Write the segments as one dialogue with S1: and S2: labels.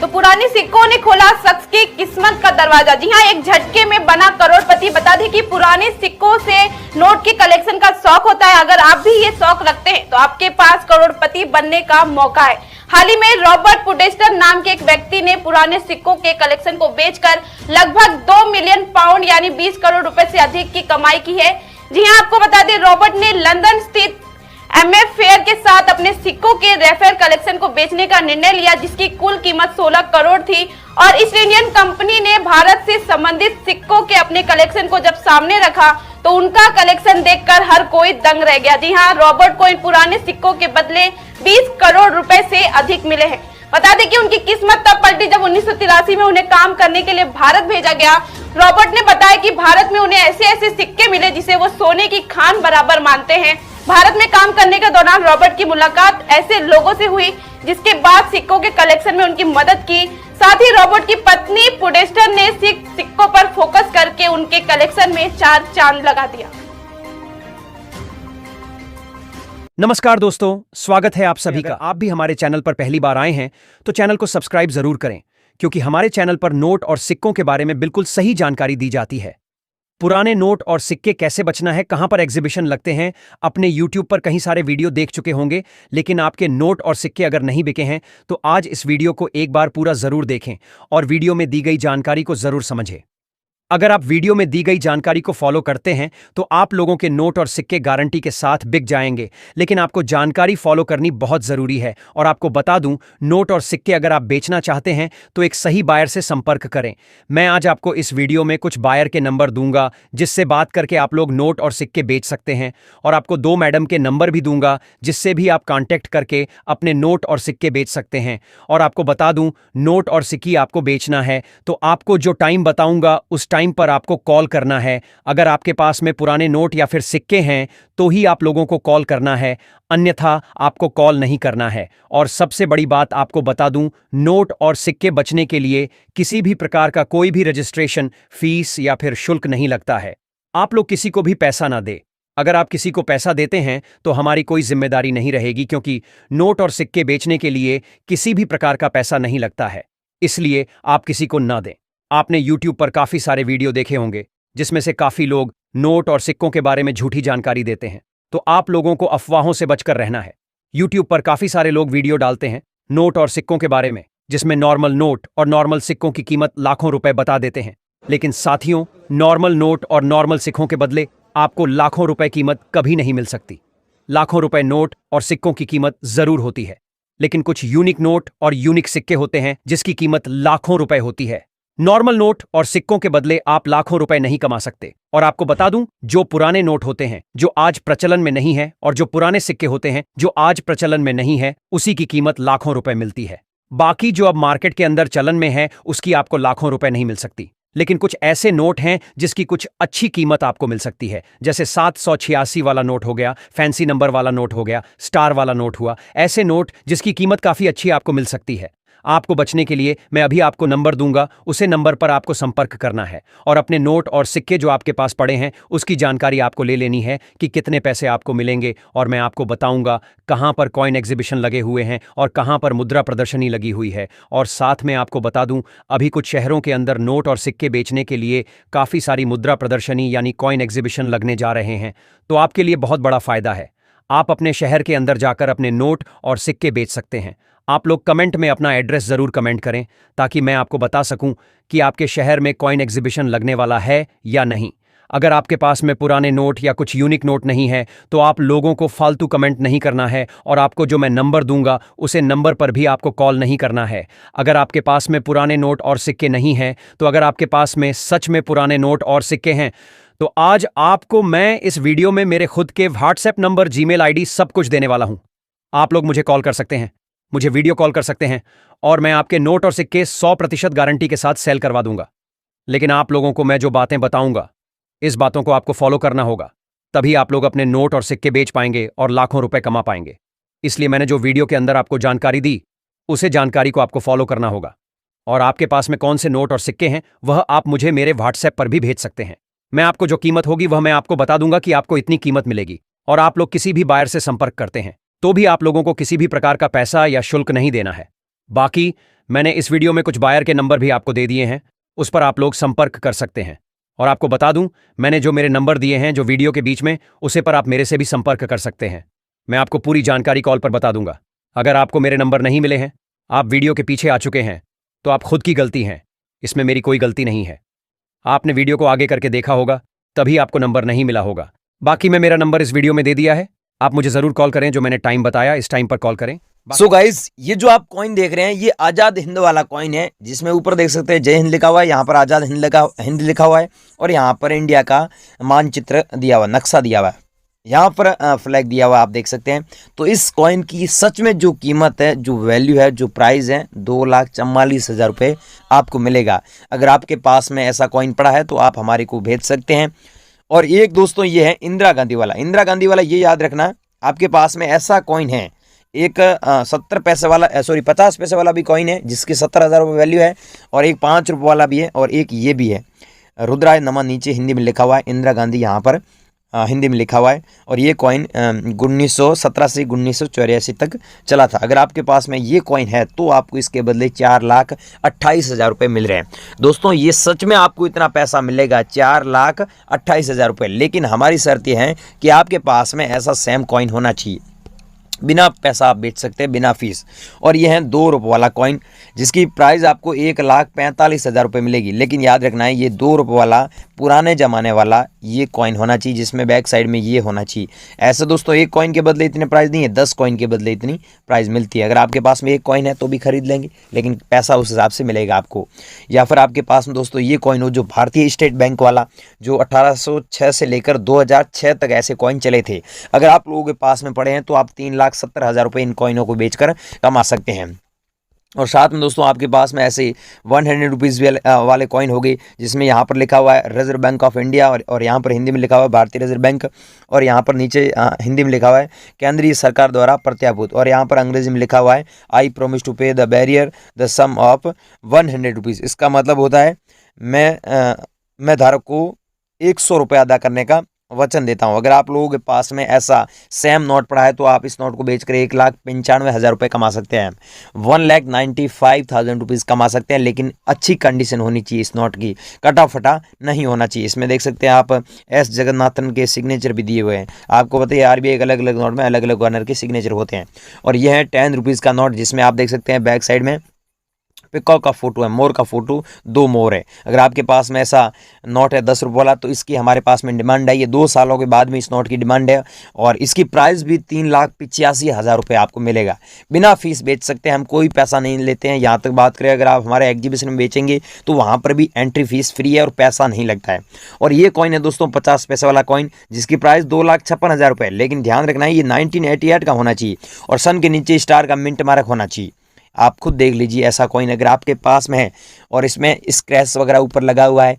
S1: तो पुराने सिक्कों ने खोला शख्स की किस्मत का दरवाजा। जी हाँ, एक झटके में बना करोड़पति। बता दें कि पुराने सिक्कों से नोट के कलेक्शन का शौक होता है। अगर आप भी ये शौक रखते हैं तो आपके पास करोड़पति बनने का मौका है। हाल ही में रॉबर्ट पुडेस्टर नाम के एक व्यक्ति ने पुराने सिक्कों के कलेक्शन को बेचकर लगभग 2 मिलियन पाउंड यानी 20 करोड़ रुपए से अधिक की कमाई की है। जी हाँ, आपको बता दें रॉबर्ट ने लंदन स्थित एमएफ फेयर के साथ अपने सिक्कों के रेफेर कलेक्शन को बेचने का निर्णय लिया, जिसकी कुल कीमत 16 करोड़ थी। और इस इंडियन कंपनी ने भारत से संबंधित सिक्कों के अपने कलेक्शन को जब सामने रखा तो उनका कलेक्शन देखकर हर कोई दंग रह गया। जी हाँ, रॉबर्ट को इन पुराने सिक्कों के बदले 20 करोड़ रुपए से अधिक मिले हैं। बता दें कि उनकी किस्मत तब पलटी जब 1983 में उन्हें काम करने के लिए भारत भेजा गया। रॉबर्ट ने बताया कि भारत में उन्हें ऐसे ऐसे सिक्के मिले जिसे वो सोने की खान बराबर मानते हैं। भारत में काम करने के दौरान रॉबर्ट की मुलाकात ऐसे लोगों से हुई जिसके बाद सिक्कों के कलेक्शन में उनकी मदद की। साथ ही रॉबर्ट की पत्नी पुडेस्टर ने सिक्कों पर फोकस करके उनके कलेक्शन में 4 चांद लगा दिया।
S2: नमस्कार दोस्तों, स्वागत है आप सभी का। आप भी हमारे चैनल पर पहली बार आए हैं तो चैनल को सब्सक्राइब जरूर करें, क्योंकि हमारे चैनल पर नोट और सिक्कों के बारे में बिल्कुल सही जानकारी दी जाती है। पुराने नोट और सिक्के कैसे बचना है, कहां पर एग्जीबिशन लगते हैं, अपने YouTube पर कहीं सारे वीडियो देख चुके होंगे, लेकिन आपके नोट और सिक्के अगर नहीं बिके हैं तो आज इस वीडियो को एक बार पूरा जरूर देखें और वीडियो में दी गई जानकारी को जरूर समझें। अगर आप वीडियो में दी गई जानकारी को फॉलो करते हैं तो आप लोगों के नोट और सिक्के गारंटी के साथ बिक जाएंगे, लेकिन आपको जानकारी फॉलो करनी बहुत जरूरी है। और आपको बता दूं, नोट और सिक्के अगर आप बेचना चाहते हैं तो एक सही बायर से संपर्क करें। मैं आज आपको इस वीडियो में कुछ बायर के नंबर दूंगा जिससे बात करके आप लोग नोट और सिक्के बेच सकते हैं, और आपको 2 मैडम के नंबर भी दूंगा जिससे भी आप कांटेक्ट करके अपने नोट और सिक्के बेच सकते हैं। और आपको बता दूं, नोट और सिक्के आपको बेचना है तो आपको जो टाइम बताऊंगा उस टाइम पर आपको कॉल करना है। अगर आपके पास में पुराने नोट या फिर सिक्के हैं तो ही आप लोगों को कॉल करना है, अन्यथा आपको कॉल नहीं करना है। और सबसे बड़ी बात आपको बता दूं, नोट और सिक्के बचने के लिए किसी भी प्रकार का कोई भी रजिस्ट्रेशन फीस या फिर शुल्क नहीं लगता है। आप लोग किसी को भी पैसा ना दे। अगर आप किसी को पैसा देते हैं तो हमारी कोई जिम्मेदारी नहीं रहेगी, क्योंकि नोट और सिक्के बेचने के लिए किसी भी प्रकार का पैसा नहीं लगता है, इसलिए आप किसी को ना दें। आपने YouTube पर काफी सारे वीडियो देखे होंगे जिसमें से काफी लोग नोट और सिक्कों के बारे में झूठी जानकारी देते हैं, तो आप लोगों को अफवाहों से बचकर रहना है। YouTube पर काफी सारे लोग वीडियो डालते हैं नोट और सिक्कों के बारे में, जिसमें नॉर्मल नोट और नॉर्मल सिक्कों की कीमत लाखों रुपए बता देते हैं, लेकिन साथियों, नॉर्मल नोट और नॉर्मल सिक्कों के बदले आपको लाखों रुपए कीमत कभी नहीं मिल सकती। लाखों रुपए नोट और सिक्कों की कीमत जरूर होती है, लेकिन कुछ यूनिक नोट और यूनिक सिक्के होते हैं जिसकी कीमत लाखों रुपए होती है। नॉर्मल नोट और सिक्कों के बदले आप लाखों रुपए नहीं कमा सकते। और आपको बता दूं, जो पुराने नोट होते हैं जो आज प्रचलन में नहीं है, और जो पुराने सिक्के होते हैं जो आज प्रचलन में नहीं है, उसी की कीमत लाखों रुपए मिलती है। बाकी जो अब मार्केट के अंदर चलन में है उसकी आपको लाखों रुपए नहीं मिल सकती। लेकिन कुछ ऐसे नोट हैं जिसकी कुछ अच्छी कीमत आपको मिल सकती है, जैसे 786 वाला नोट हो गया, फैंसी नंबर वाला नोट हो गया, स्टार वाला नोट हुआ। ऐसे नोट जिसकी कीमत काफी अच्छी आपको मिल सकती है। आपको बचने के लिए मैं अभी आपको नंबर दूंगा, उसे नंबर पर आपको संपर्क करना है और अपने नोट और सिक्के जो आपके पास पड़े हैं उसकी जानकारी आपको ले लेनी है कि कितने पैसे आपको मिलेंगे। और मैं आपको बताऊंगा कहां पर कॉइन एग्जीबिशन लगे हुए हैं और कहां पर मुद्रा प्रदर्शनी लगी हुई है। और साथ में आपको बता दूं, अभी कुछ शहरों के अंदर नोट और सिक्के बेचने के लिए काफ़ी सारी मुद्रा प्रदर्शनी यानी कॉइन एग्जीबिशन लगने जा रहे हैं, तो आपके लिए बहुत बड़ा फायदा है। आप अपने शहर के अंदर जाकर अपने नोट और सिक्के बेच सकते हैं। आप लोग कमेंट में अपना एड्रेस जरूर कमेंट करें ताकि मैं आपको बता सकूं कि आपके शहर में कॉइन एग्जीबिशन लगने वाला है या नहीं। अगर आपके पास में पुराने नोट या कुछ यूनिक नोट नहीं है तो आप लोगों को फालतू कमेंट नहीं करना है, और आपको जो मैं नंबर दूंगा उसे नंबर पर भी आपको कॉल नहीं करना है। अगर आपके पास में पुराने नोट और सिक्के नहीं हैं, तो अगर आपके पास में सच में पुराने नोट और सिक्के हैं तो आज आपको मैं इस वीडियो में मेरे खुद के व्हाट्सएप नंबर, जीमेल आईडी सब कुछ देने वाला हूं। आप लोग मुझे कॉल कर सकते हैं, मुझे वीडियो कॉल कर सकते हैं, और मैं आपके नोट और सिक्के 100% गारंटी के साथ सेल करवा दूंगा। लेकिन आप लोगों को मैं जो बातें बताऊंगा, इस बातों को आपको फॉलो करना होगा, तभी आप लोग अपने नोट और सिक्के बेच पाएंगे और लाखों रुपए कमा पाएंगे। इसलिए मैंने जो वीडियो के अंदर आपको जानकारी दी, उसे जानकारी को आपको फॉलो करना होगा। और आपके पास में कौन से नोट और सिक्के हैं वह आप मुझे मेरे व्हाट्सएप पर भी भेज सकते हैं। मैं आपको जो कीमत होगी वह मैं आपको बता दूंगा कि आपको इतनी कीमत मिलेगी। और आप लोग किसी भी बायर से संपर्क करते हैं तो भी आप लोगों को किसी भी प्रकार का पैसा या शुल्क नहीं देना है। बाकी मैंने इस वीडियो में कुछ बायर के नंबर भी आपको दे दिए हैं, उस पर आप लोग संपर्क कर सकते हैं। और आपको बता दूं, मैंने जो मेरे नंबर दिए हैं जो वीडियो के बीच में, उसे पर आप मेरे से भी संपर्क कर सकते हैं। मैं आपको पूरी जानकारी कॉल पर बता दूंगा। अगर आपको मेरे नंबर नहीं मिले हैं, आप वीडियो के पीछे आ चुके हैं, तो आप खुद की गलती हैं, इसमें मेरी कोई गलती नहीं है। आपने वीडियो को आगे करके देखा होगा, तभी आपको नंबर नहीं मिला होगा। बाकी मैं मेरा नंबर इस वीडियो में दे दिया है, आप मुझे जरूर कॉल करें। जो मैंने टाइम बताया इस टाइम पर कॉल करें।
S3: सो गाइस, ये जो आप कॉइन देख रहे हैं ये आजाद हिंद वाला कॉइन है, जिसमें ऊपर देख सकते हैं जय हिंद लिखा हुआ है, यहाँ पर आजाद हिंद लिखा हुआ है और यहाँ पर इंडिया का मानचित्र दिया हुआ, नक्शा दिया हुआ है, यहाँ पर फ्लैग दिया हुआ आप देख सकते हैं। तो इस कॉइन की सच में जो कीमत है, जो वैल्यू है, जो प्राइस है, 2,44,000 रुपये आपको मिलेगा। अगर आपके पास में ऐसा कॉइन पड़ा है तो आप हमारे को भेज सकते हैं। और एक दोस्तों ये है इंदिरा गांधी वाला। इंदिरा गांधी वाला ये याद रखना, आपके पास में ऐसा कॉइन है, एक 70 पैसे वाला 50 पैसे वाला भी कॉइन है जिसकी 70,000 रुपये वैल्यू है, और एक 5 रुपये वाला भी है, और एक ये भी है, रुद्राय नमन नीचे हिंदी में लिखा हुआ है, इंदिरा गांधी यहाँ पर हिंदी में लिखा हुआ है। और ये कॉइन 1917 से 1984 तक चला था। अगर आपके पास में ये कॉइन है तो आपको इसके बदले 4,28,000 रुपये मिल रहे हैं। दोस्तों ये सच में आपको इतना पैसा मिलेगा, 4,28,000 रुपये। लेकिन हमारी शर्त यह है कि आपके पास में ऐसा सेम कॉइन होना चाहिए, बिना पैसा आप बेच सकते हैं, बिना फीस। और ये है 2 रुपये वाला कॉइन, जिसकी प्राइस आपको 1,45,000 रुपये मिलेगी। लेकिन याद रखना है, ये 2 रुपये वाला पुराने ज़माने वाला ये कॉइन होना चाहिए, जिसमें बैक साइड में ये होना चाहिए। ऐसे दोस्तों एक कॉइन के बदले इतने प्राइस नहीं है, 10 कॉइन के बदले इतनी प्राइस मिलती है। अगर आपके पास में एक कॉइन है तो भी खरीद लेंगे, लेकिन पैसा उस हिसाब से मिलेगा आपको। या फिर आपके पास में दोस्तों ये कॉइन हो जो भारतीय स्टेट बैंक वाला, जो 1806 से लेकर 2006 तक ऐसे कॉइन चले थे। अगर आप लोगों के पास में पड़े हैं तो आप 3,70,000 रुपये इन कॉइनों को बेचकर कमा सकते हैं। और साथ में दोस्तों आपके पास में ऐसे 100 रुपीज़ वाले कॉइन हो गए, जिसमें यहाँ पर लिखा हुआ है रिजर्व बैंक ऑफ इंडिया, और यहाँ पर हिंदी में लिखा हुआ है भारतीय रिजर्व बैंक, और यहाँ पर नीचे हिंदी में लिखा हुआ है केंद्रीय सरकार द्वारा प्रत्याभूत, और यहाँ पर अंग्रेजी में लिखा हुआ है I promise to pay the bearer the sum of 100 rupees. इसका मतलब होता है मैं धारक को 100 रुपये अदा करने का वचन देता हूं। अगर आप लोगों के पास में ऐसा सेम नोट पड़ा है तो आप इस नोट को बेचकर 1,95,000 रुपये कमा सकते हैं, 1,95,000 रुपीज़ कमा सकते हैं। लेकिन अच्छी कंडीशन होनी चाहिए, इस नोट की कटा फटा नहीं होना चाहिए। इसमें देख सकते हैं आप एस जगन्नाथन के सिग्नेचर भी दिए हुए हैं। आपको पता है आरबीआई के अलग अलग नोट में अलग अलग गवर्नर के सिग्नेचर होते हैं। और यह है 10 रुपीज़ का नोट, जिसमें आप देख सकते हैं बैक साइड में पिकॉक का फोटो है, मोर का फोटो, 2 मोर है। अगर आपके पास में ऐसा नोट है 10 रुपये वाला तो इसकी हमारे पास में डिमांड है। ये 2 सालों के बाद में इस नोट की डिमांड है, और इसकी प्राइस भी 3,85,000 रुपये आपको मिलेगा। बिना फीस बेच सकते हैं, हम कोई पैसा नहीं लेते हैं। यहाँ तक बात करें, अगर आप हमारे एग्जीबिशन में बेचेंगे तो वहाँ पर भी एंट्री फीस फ्री है और पैसा नहीं लगता है। और ये कॉइन है दोस्तों 50 पैसे वाला कॉइन, जिसकी प्राइस 2,56,000 रुपये। लेकिन ध्यान रखना है ये 1988 का होना चाहिए, और सन के नीचे स्टार का मिंट मार्क होना चाहिए। आप खुद देख लीजिए ऐसा कॉइन अगर आपके पास में है और इसमें स्क्रैच वगैरह ऊपर लगा हुआ है,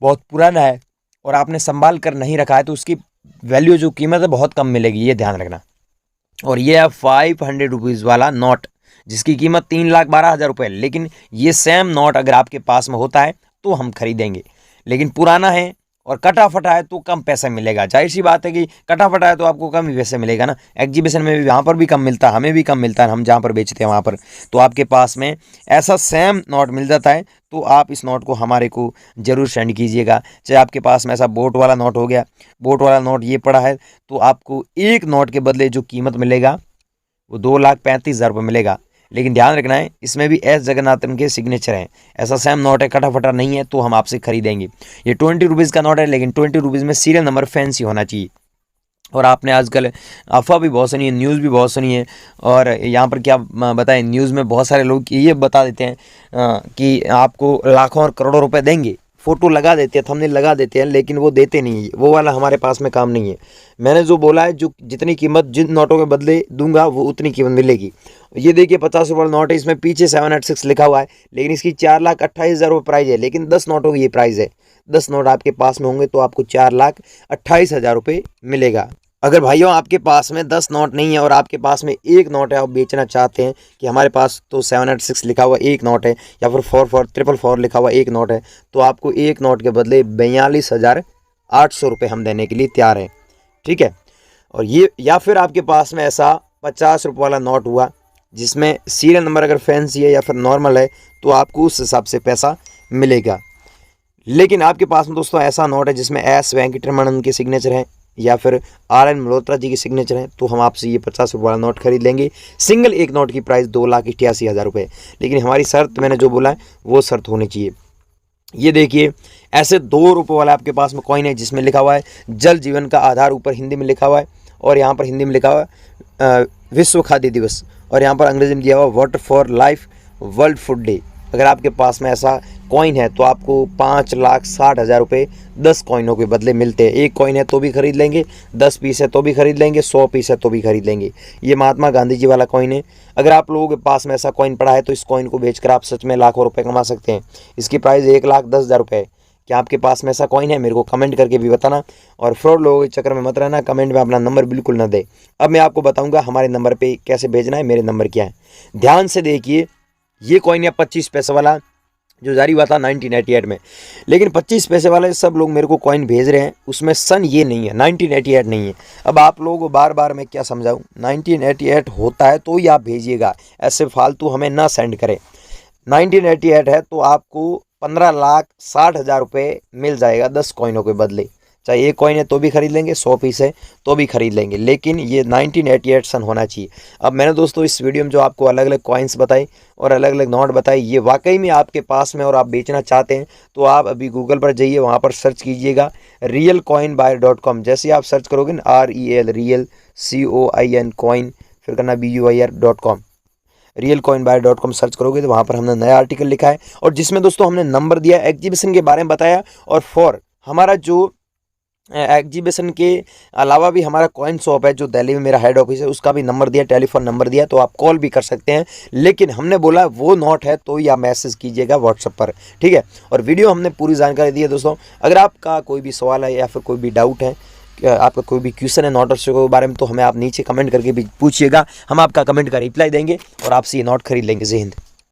S3: बहुत पुराना है और आपने संभाल कर नहीं रखा है, तो उसकी वैल्यू जो कीमत है बहुत कम मिलेगी, ये ध्यान रखना। और ये है 500 रुपीज़ वाला नोट, जिसकी कीमत 3,12,000 रुपये। लेकिन ये सेम नोट अगर आपके पास में होता है तो हम खरीदेंगे, लेकिन पुराना है और कटा फटा है तो कम पैसा मिलेगा। जाहिर सी बात है कि कटा फटा है तो आपको कम ही पैसे मिलेगा ना। एग्जीबिशन में भी वहाँ पर भी कम मिलता है, हमें भी कम मिलता है, हम जहाँ पर बेचते हैं वहाँ पर। तो आपके पास में ऐसा सेम नोट मिल जाता है तो आप इस नोट को हमारे को ज़रूर सेंड कीजिएगा। चाहे आपके पास में ऐसा बोट वाला नोट हो गया, बोट वाला नोट ये पड़ा है, तो आपको एक नोट के बदले जो कीमत मिलेगा वो 2,35,000 रुपये मिलेगा। लेकिन ध्यान रखना है इसमें भी एस जगन्नाथन के सिग्नेचर हैं। ऐसा सेम नोट है, कटा फटा नहीं है, तो हम आपसे खरीदेंगे। ये 20 रुपीज़ का नोट है, लेकिन 20 रुपीज़ में सीरियल नंबर फैंसी होना चाहिए। और आपने आजकल अफवाह भी बहुत सुनी है, न्यूज़ भी बहुत सुनी है, और यहाँ पर क्या बताएं, न्यूज़ में बहुत सारे लोग ये बता देते हैं कि आपको लाखों और करोड़ों रुपए देंगे, फ़ोटो लगा देते हैं, थंबनेल लगा देते हैं, लेकिन वो देते नहीं है। वो वाला हमारे पास में काम नहीं है। मैंने जो बोला है, जो जितनी कीमत जिन नोटों के बदले दूंगा वो उतनी कीमत मिलेगी। ये देखिए 50 रुपये नोट है, इसमें पीछे 786 लिखा हुआ है, लेकिन इसकी 4,28,000 रुपये प्राइस है। लेकिन 10 नोटों की ये प्राइस है। 10 नोट आपके पास में होंगे तो आपको 4,28,000 रुपये मिलेगा। अगर भाइयों आपके पास में 10 नोट नहीं है और आपके पास में एक नोट है, आप बेचना चाहते हैं कि हमारे पास तो 786 लिखा हुआ एक नोट है, या फिर 4444 लिखा हुआ एक नोट है, तो आपको एक नोट के बदले 42,800 रुपये हम देने के लिए तैयार हैं। ठीक है। और ये, या फिर आपके पास में ऐसा 50 रुपये वाला नोट हुआ जिसमें सीरियल नंबर अगर फैंसी है या फिर नॉर्मल है तो आपको उस हिसाब से पैसा मिलेगा। लेकिन आपके पास में दोस्तों ऐसा नोट है जिसमें एस वेंकटरमणन के सिग्नेचर हैं या फिर RN मल्होत्रा जी के सिग्नेचर हैं, तो हम आपसे ये 50 रुपये वाला नोट खरीद लेंगे। सिंगल एक नोट की प्राइस 2,88,000 रुपये। लेकिन हमारी शर्त मैंने जो बोला है वो शर्त होनी चाहिए। ये देखिए ऐसे 2 रुपये वाला आपके पास में कॉइन है जिसमें लिखा हुआ है जल जीवन का आधार, ऊपर हिंदी में लिखा हुआ है और यहाँ पर हिंदी में लिखा हुआ है विश्व खाद्य दिवस, और यहाँ पर अंग्रेजी में दिया हुआ water for life world food day. अगर आपके पास में ऐसा कॉइन है तो आपको 5,60,000 रुपये 10 कॉइनों के बदले मिलते हैं। एक कॉइन है तो भी खरीद लेंगे, 10 पीस है तो भी खरीद लेंगे, 100 पीस है तो भी खरीद लेंगे। ये महात्मा गांधी जी वाला कॉइन है। अगर आप लोगों के पास में ऐसा कॉइन पड़ा है तो इस कॉइन को बेचकर आप सच में लाखों रुपए कमा सकते हैं। इसकी प्राइस 1,10,000 रुपये है। क्या आपके पास में ऐसा कॉइन है? मेरे को कमेंट करके भी बताना, और फ्रॉड लोगों के चक्कर में मत रहना, कमेंट में अपना नंबर बिल्कुल ना दे। अब मैं आपको बताऊंगा हमारे नंबर पे कैसे भेजना है। मेरे नंबर क्या है, ध्यान से देखिए। ये कॉइन है 25 पैसे वाला जो जारी हुआ था 1988 में, लेकिन 25 पैसे वाले सब लोग मेरे को कॉइन भेज रहे हैं, उसमें सन ये नहीं है, 1988 नहीं है। अब आप लोगों को बार बार मैं क्या समझाऊं, 1988 होता है तो ही आप भेजिएगा, ऐसे फालतू हमें ना सेंड करें। 1988 है तो आपको 15,60,000 रुपये मिल जाएगा 10 कॉइनों के बदले। चाहे एक कॉइन है तो भी खरीद लेंगे, 100 पीस है तो भी खरीद लेंगे, लेकिन ये 1988 सन होना चाहिए। अब मैंने दोस्तों इस वीडियो में जो आपको अलग अलग कॉइन्स बताई और अलग अलग नोट बताई, ये वाकई में आपके पास में और आप बेचना चाहते हैं तो आप अभी गूगल पर जाइए, वहाँ पर सर्च कीजिएगा realcoinbuyer.com। जैसे आप सर्च करोगे ना REL COIN कॉइन, फिर करना BUIR.com, realcoinbuyer.com सर्च करोगे तो वहाँ पर हमने नया आर्टिकल लिखा है और जिसमें दोस्तों हमने नंबर दिया, एग्जीबिशन के बारे में बताया, और फॉर हमारा जो एग्जीबिशन के अलावा भी हमारा कॉइन शॉप है जो दिल्ली में मेरा हेड ऑफिस है, उसका भी नंबर दिया, टेलीफोन नंबर दिया, तो आप कॉल भी कर सकते हैं। लेकिन हमने बोला वो नोट है तो या मैसेज कीजिएगा व्हाट्सएप पर, ठीक है। और वीडियो हमने पूरी जानकारी दी है दोस्तों। अगर आपका कोई भी सवाल है या फिर कोई भी डाउट है, आपका कोई भी क्वेश्चन है नोट्स के बारे में, तो हमें आप नीचे कमेंट करके भी पूछिएगा, हम आपका कमेंट का रिप्लाई देंगे और आपसे ये नोट खरीद लेंगे। जय हिंद।